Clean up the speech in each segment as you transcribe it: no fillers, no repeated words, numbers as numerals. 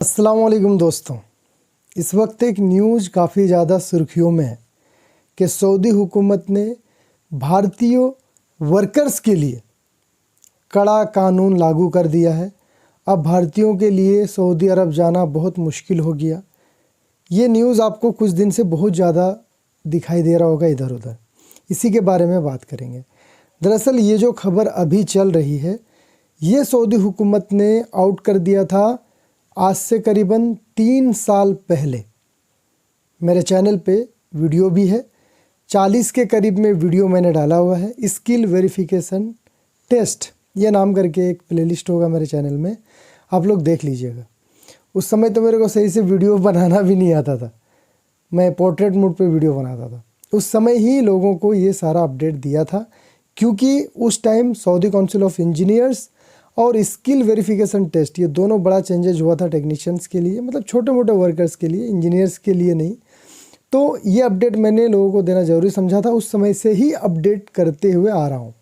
अस्सलाम वालेकुम दोस्तों। इस वक्त एक न्यूज़ काफ़ी ज़्यादा सुर्खियों में है कि सऊदी हुकूमत ने भारतीय वर्कर्स के लिए कड़ा कानून लागू कर दिया है। अब भारतीयों के लिए सऊदी अरब जाना बहुत मुश्किल हो गया। ये न्यूज़ आपको कुछ दिन से बहुत ज़्यादा दिखाई दे रहा होगा इधर उधर। इसी के बारे में बात करेंगे। दरअसल ये जो खबर अभी चल रही है, ये सऊदी हुकूमत ने आउट कर दिया था आज से करीबन 3 साल पहले। मेरे चैनल पे वीडियो भी है, 40 के करीब में वीडियो मैंने डाला हुआ है। स्किल वेरिफिकेशन टेस्ट ये नाम करके एक प्लेलिस्ट होगा मेरे चैनल में, आप लोग देख लीजिएगा। उस समय तो मेरे को सही से वीडियो बनाना भी नहीं आता था, मैं पोर्ट्रेट मोड पे वीडियो बनाता था। उस समय ही लोगों को ये सारा अपडेट दिया था, क्योंकि उस time Saudi council of engineers और स्किल वेरिफिकेशन टेस्ट ये दोनों बड़ा चेंजेज हुआ था टेक्नीशियंस के लिए, मतलब छोटे मोटे वर्कर्स के लिए, इंजीनियर्स के लिए नहीं। तो ये अपडेट मैंने लोगों को देना ज़रूरी समझा था, उस समय से ही अपडेट करते हुए आ रहा हूँ।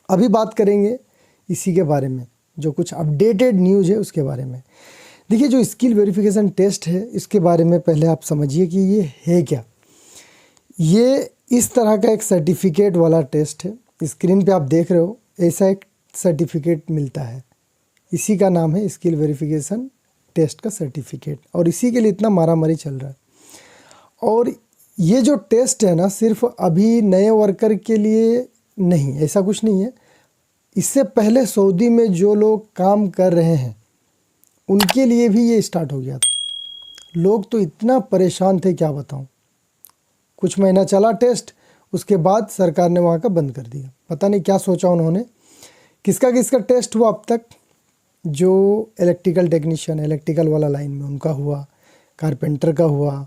अभी बात करेंगे इसी के बारे में, जो कुछ अपडेटेड न्यूज़ है उसके बारे में। देखिए, जो स्किल वेरिफिकेशन टेस्ट है इसके बारे में पहले आप समझिए कि ये है क्या। ये इस तरह का एक सर्टिफिकेट वाला टेस्ट है। स्क्रीन पे आप देख रहे हो, ऐसा एक सर्टिफिकेट मिलता है, इसी का नाम है स्किल वेरिफिकेशन टेस्ट का सर्टिफिकेट, और इसी के लिए इतना मारामारी चल रहा है। और ये जो टेस्ट है ना, सिर्फ अभी नए वर्कर के लिए नहीं, ऐसा कुछ नहीं है। इससे पहले सऊदी में जो लोग काम कर रहे हैं उनके लिए भी ये स्टार्ट हो गया था। लोग तो इतना परेशान थे, क्या बताऊं। कुछ महीना चला टेस्ट, उसके बाद सरकार ने वहाँ का बंद कर दिया। पता नहीं क्या सोचा उन्होंने। किसका किसका टेस्ट हुआ अब तक? जो इलेक्ट्रिकल टेक्नीशियन, इलेक्ट्रिकल वाला लाइन में उनका हुआ, कारपेंटर का हुआ,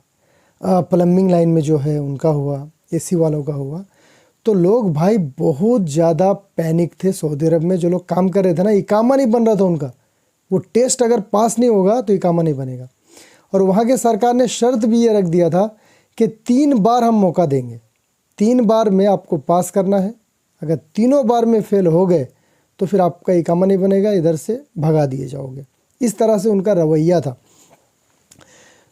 प्लम्बिंग लाइन में जो है उनका हुआ, एसी वालों का हुआ। तो लोग भाई बहुत ज़्यादा पैनिक थे सऊदी अरब में। जो लोग काम कर रहे थे ना, इकामा नहीं बन रहा था उनका। वो टेस्ट अगर पास नहीं होगा तो इकामा नहीं बनेगा। और वहाँ के सरकार ने शर्त भी ये रख दिया था कि 3 बार हम मौका देंगे, 3 बार में आपको पास करना है। अगर तीनों बार में फेल हो गए तो फिर आपका इकामा नहीं बनेगा, इधर से भगा दिए जाओगे। इस तरह से उनका रवैया था।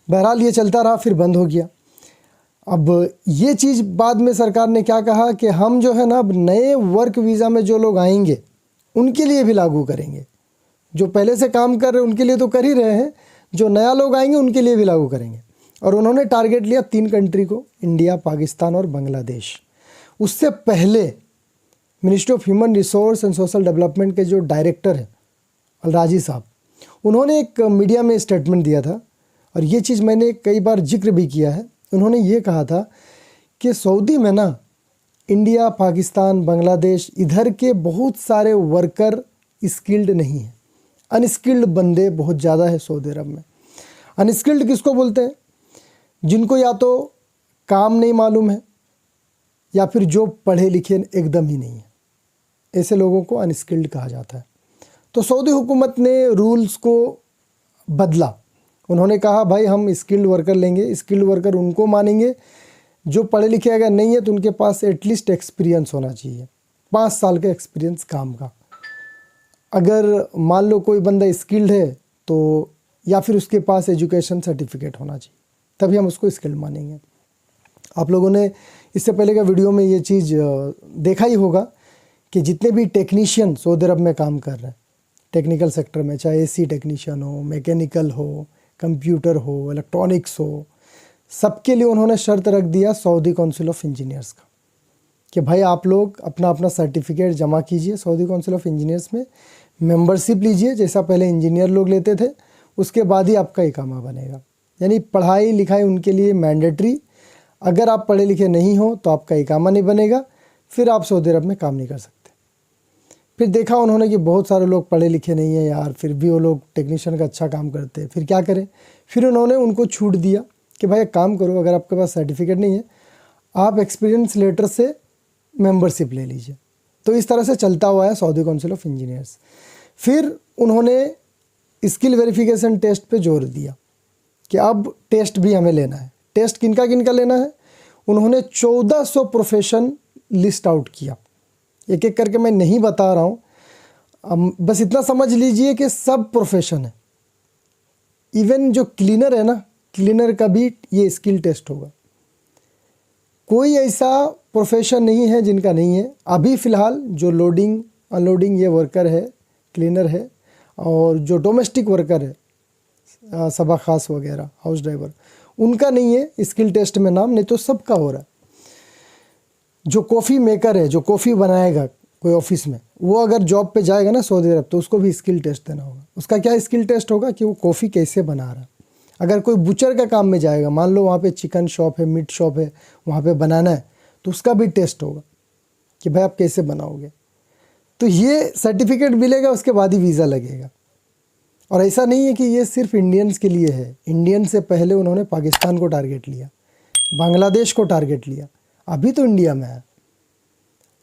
बहरहाल ये चलता रहा, फिर बंद हो गया। अब ये चीज़ बाद में सरकार ने क्या कहा कि हम जो है ना, अब नए वर्क वीज़ा में जो लोग आएंगे उनके लिए भी लागू करेंगे। जो पहले से काम कर रहे हैं उनके लिए तो कर ही रहे हैं, जो नया लोग आएंगे उनके लिए भी लागू करेंगे। और उन्होंने टारगेट लिया 3 कंट्री को, इंडिया, पाकिस्तान और बांग्लादेश। उससे पहले ministry of human resource and social development के जो डायरेक्टर हैं अलराजी साहब, उन्होंने एक मीडिया में स्टेटमेंट दिया था, और ये चीज़ मैंने कई बार जिक्र भी किया है। उन्होंने ये कहा था कि सऊदी में ना, इंडिया, पाकिस्तान, बांग्लादेश, इधर के बहुत सारे वर्कर स्किल्ड नहीं हैं। अनस्किल्ड बंदे बहुत ज़्यादा है सऊदी अरब में। अनस्किल्ड किसको बोलते हैं? जिनको या तो काम नहीं मालूम है, या फिर जो पढ़े लिखे एकदम ही नहीं है, ऐसे लोगों को अनस्किल्ड कहा जाता है। तो सऊदी हुकूमत ने रूल्स को बदला। उन्होंने कहा भाई हम स्किल्ड वर्कर लेंगे। स्किल्ड वर्कर उनको मानेंगे जो पढ़े लिखे अगर नहीं है तो उनके पास एटलीस्ट एक्सपीरियंस होना चाहिए, 5 साल का एक्सपीरियंस काम का। अगर मान लो कोई बंदा स्किल्ड है तो या फिर उसके पास एजुकेशन सर्टिफिकेट होना चाहिए, तभी हम उसको स्किल्ड मानेंगे। आप लोगों ने इससे पहले का वीडियो में ये चीज़ देखा ही होगा कि जितने भी टेक्नीशियन सऊदी अरब में काम कर रहे हैं टेक्निकल सेक्टर में, चाहे एसी टेक्नीशियन हो, मैकेनिकल हो, कंप्यूटर हो, इलेक्ट्रॉनिक्स हो, सबके लिए उन्होंने शर्त रख दिया सऊदी काउंसिल ऑफ इंजीनियर्स का कि भाई आप लोग अपना अपना सर्टिफिकेट जमा कीजिए सऊदी काउंसिल ऑफ इंजीनियर्स में, मेंबरशिप लीजिए जैसा पहले इंजीनियर लोग लेते थे, उसके बाद ही आपका इकामा बनेगा। यानी पढ़ाई लिखाई उनके लिए मैंडेटरी। अगर आप पढ़े लिखे नहीं हो तो आपका इकामा नहीं बनेगा, फिर आप सऊदी अरब में काम नहीं कर सकते। फिर देखा उन्होंने कि बहुत सारे लोग पढ़े लिखे नहीं हैं यार, फिर भी वो लोग टेक्नीशियन का अच्छा काम करते हैं, फिर क्या करें। फिर उन्होंने उनको छूट दिया कि भाई एक काम करो, अगर आपके पास सर्टिफिकेट नहीं है आप एक्सपीरियंस लेटर से मेंबरशिप ले लीजिए। तो इस तरह से चलता हुआ है सऊदी काउंसिल ऑफ इंजीनियर्स। फिर उन्होंने स्किल वेरिफिकेशन टेस्ट पे जोर दिया कि अब टेस्ट भी हमें लेना है। टेस्ट किनका किनका लेना है? उन्होंने 1400 प्रोफेशन लिस्ट आउट किया। एक एक करके मैं नहीं बता रहा हूँ, बस इतना समझ लीजिए कि सब प्रोफेशन है। इवन जो क्लीनर है ना, क्लीनर का भी ये स्किल टेस्ट होगा। कोई ऐसा प्रोफेशन नहीं है जिनका नहीं है। अभी फ़िलहाल जो लोडिंग अनलोडिंग ये वर्कर है, क्लीनर है, और जो डोमेस्टिक वर्कर है सबा खास वगैरह, हाउस ड्राइवर, उनका नहीं है स्किल टेस्ट में नाम, नहीं तो सबका हो रहा है। जो कॉफ़ी मेकर है, जो कॉफ़ी बनाएगा कोई ऑफिस में, वो अगर जॉब पे जाएगा ना सऊदी अरब, तो उसको भी स्किल टेस्ट देना होगा। उसका क्या स्किल टेस्ट होगा कि वो कॉफ़ी कैसे बना रहा है। अगर कोई बुचर का काम में जाएगा, मान लो वहाँ पे चिकन शॉप है, मीट शॉप है, वहाँ पे बनाना है, तो उसका भी टेस्ट होगा कि भाई आप कैसे बनाओगे। तो ये सर्टिफिकेट मिलेगा, उसके बाद ही वीज़ा लगेगा। और ऐसा नहीं है कि ये सिर्फ इंडियंस के लिए है। इंडियन से पहले उन्होंने पाकिस्तान को टारगेट लिया, बांग्लादेश को टारगेट लिया, अभी तो इंडिया में है।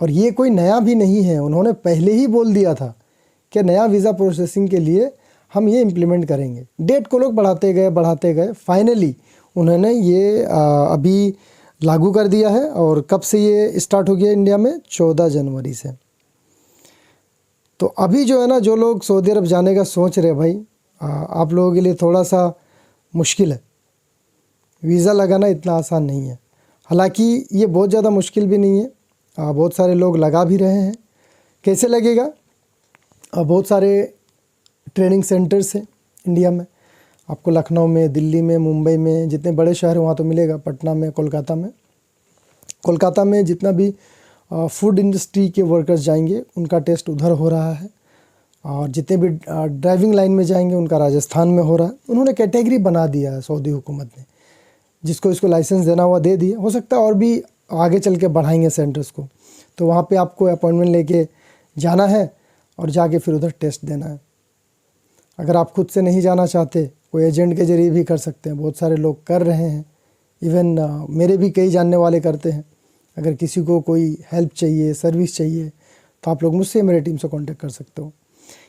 और ये कोई नया भी नहीं है, उन्होंने पहले ही बोल दिया था कि नया वीज़ा प्रोसेसिंग के लिए हम ये इम्प्लीमेंट करेंगे। डेट को लोग बढ़ाते गए फाइनली उन्होंने ये अभी लागू कर दिया है। और कब से ये स्टार्ट हो गया इंडिया में? 14 जनवरी से। तो अभी जो है ना, जो लोग सऊदी अरब जाने का सोच रहे हैं भाई, आप लोगों के लिए थोड़ा सा मुश्किल है। वीज़ा लगाना इतना आसान नहीं है। हालांकि ये बहुत ज़्यादा मुश्किल भी नहीं है, बहुत सारे लोग लगा भी रहे हैं। कैसे लगेगा? बहुत सारे ट्रेनिंग सेंटर्स हैं इंडिया में, आपको लखनऊ में, दिल्ली में, मुंबई में, जितने बड़े शहर हैं वहाँ तो मिलेगा, पटना में, कोलकाता में जितना भी फूड इंडस्ट्री के वर्कर्स जाएंगे उनका टेस्ट उधर हो रहा है। और जितने भी ड्राइविंग लाइन में जाएंगे उनका राजस्थान में हो रहा है। उन्होंने कैटेगरी बना दिया है सऊदी हुकूमत ने, जिसको इसको लाइसेंस देना हुआ दे दिया। हो सकता है और भी आगे चल के बढ़ाएंगे सेंटर्स को। तो वहाँ पे आपको अपॉइंटमेंट लेके जाना है और जाके फिर उधर टेस्ट देना है। अगर आप खुद से नहीं जाना चाहते, कोई एजेंट के ज़रिए भी कर सकते हैं, बहुत सारे लोग कर रहे हैं। इवन मेरे भी कई जानने वाले करते हैं। अगर किसी को कोई हेल्प चाहिए, सर्विस चाहिए, तो आप लोग मुझसे, मेरे टीम से कांटेक्ट कर सकते हो।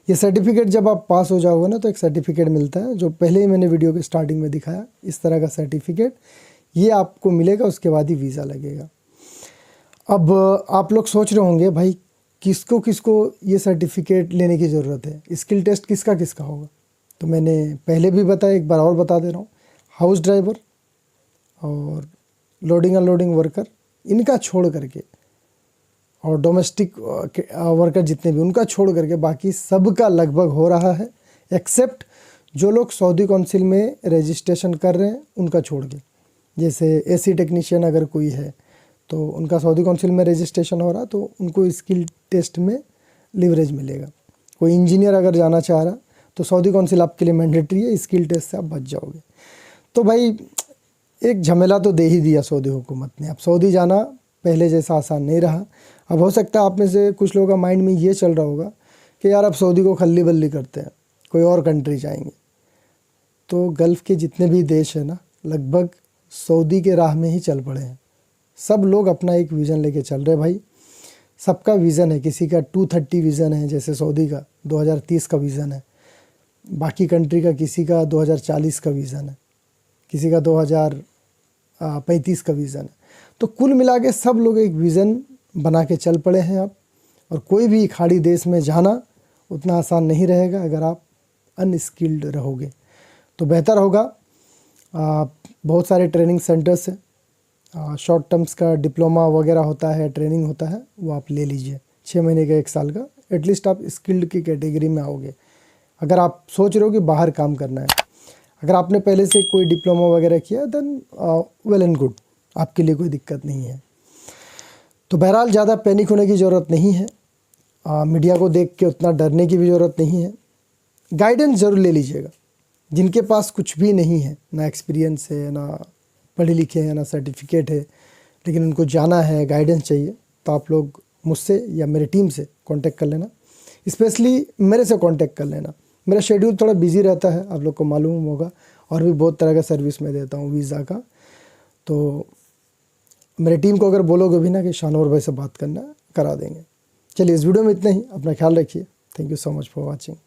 ये सर्टिफिकेट जब आप पास हो जाओगे ना, तो एक सर्टिफिकेट मिलता है, जो पहले ही मैंने वीडियो के स्टार्टिंग में दिखाया, इस तरह का सर्टिफिकेट ये आपको मिलेगा। उसके बाद ही वीज़ा लगेगा। अब आप लोग सोच रहे होंगे भाई किसको किसको ये सर्टिफिकेट लेने की ज़रूरत है, स्किल टेस्ट किसका किसका होगा? तो मैंने पहले भी बताया, एक बार और बता दे रहा हूँ। हाउस ड्राइवर और लोडिंग अनलोडिंग वर्कर, इनका छोड़ करके, और डोमेस्टिक वर्कर जितने भी, उनका छोड़ करके बाकी सबका लगभग हो रहा है, एक्सेप्ट जो लोग सऊदी काउंसिल में रजिस्ट्रेशन कर रहे हैं उनका छोड़ के। जैसे एसी टेक्नीशियन अगर कोई है तो उनका सऊदी काउंसिल में रजिस्ट्रेशन हो रहा, तो उनको स्किल टेस्ट में लिवरेज मिलेगा। कोई इंजीनियर अगर जाना चाह रहा तो सऊदी काउंसिल आपके लिए मैंडेटरी है, स्किल टेस्ट से आप बच जाओगे। तो भाई एक झमेला तो दे ही दिया सऊदी हुकूमत ने। अब सऊदी जाना पहले जैसा आसान नहीं रहा। अब हो सकता है आप में से कुछ लोगों का माइंड में ये चल रहा होगा कि यार अब सऊदी को खल्ली बल्ली करते हैं, कोई और कंट्री जाएंगे। तो गल्फ़ के जितने भी देश हैं ना, लगभग सऊदी के राह में ही चल पड़े हैं। सब लोग अपना एक विज़न लेके चल रहे भाई। सबका विज़न है, किसी का 230 विज़न है, जैसे सऊदी का 2030 का विज़न है, बाकी कंट्री का किसी का 2040 का विज़न है, किसी का 2035 का विज़न है। तो कुल मिला के सब लोग एक विज़न बना के चल पड़े हैं अब। और कोई भी खाड़ी देश में जाना उतना आसान नहीं रहेगा अगर आप अनस्किल्ड रहोगे। तो बेहतर होगा, बहुत सारे ट्रेनिंग सेंटर्स हैं, शॉर्ट टर्म्स का डिप्लोमा वगैरह होता है, ट्रेनिंग होता है, वो आप ले लीजिए 6 महीने का, 1 साल का। एटलीस्ट आप स्किल्ड की कैटेगरी में आओगे। अगर आप सोच रहे हो कि बाहर काम करना है, अगर आपने पहले से कोई डिप्लोमा वगैरह किया, देन वेल एंड गुड, आपके लिए कोई दिक्कत नहीं है। तो बहरहाल ज़्यादा पैनिक होने की ज़रूरत नहीं है। मीडिया को देख के उतना डरने की भी ज़रूरत नहीं है। गाइडेंस ज़रूर ले लीजिएगा। जिनके पास कुछ भी नहीं है, ना एक्सपीरियंस है, ना पढ़े लिखे हैं, ना सर्टिफिकेट है, लेकिन उनको जाना है, गाइडेंस चाहिए, तो आप लोग मुझसे या मेरी टीम से कांटेक्ट कर लेना। स्पेशली मेरे से कांटेक्ट कर लेना। मेरा शेड्यूल थोड़ा बिजी रहता है, आप लोग को मालूम होगा, और भी बहुत तरह का सर्विस मैं देता हूँ वीज़ा का। तो मेरी टीम को अगर बोलोगे भी ना कि शानोर भाई से बात करना, करा देंगे। चलिए, इस वीडियो में इतना ही। अपना ख्याल रखिए। Thank you so much for watching.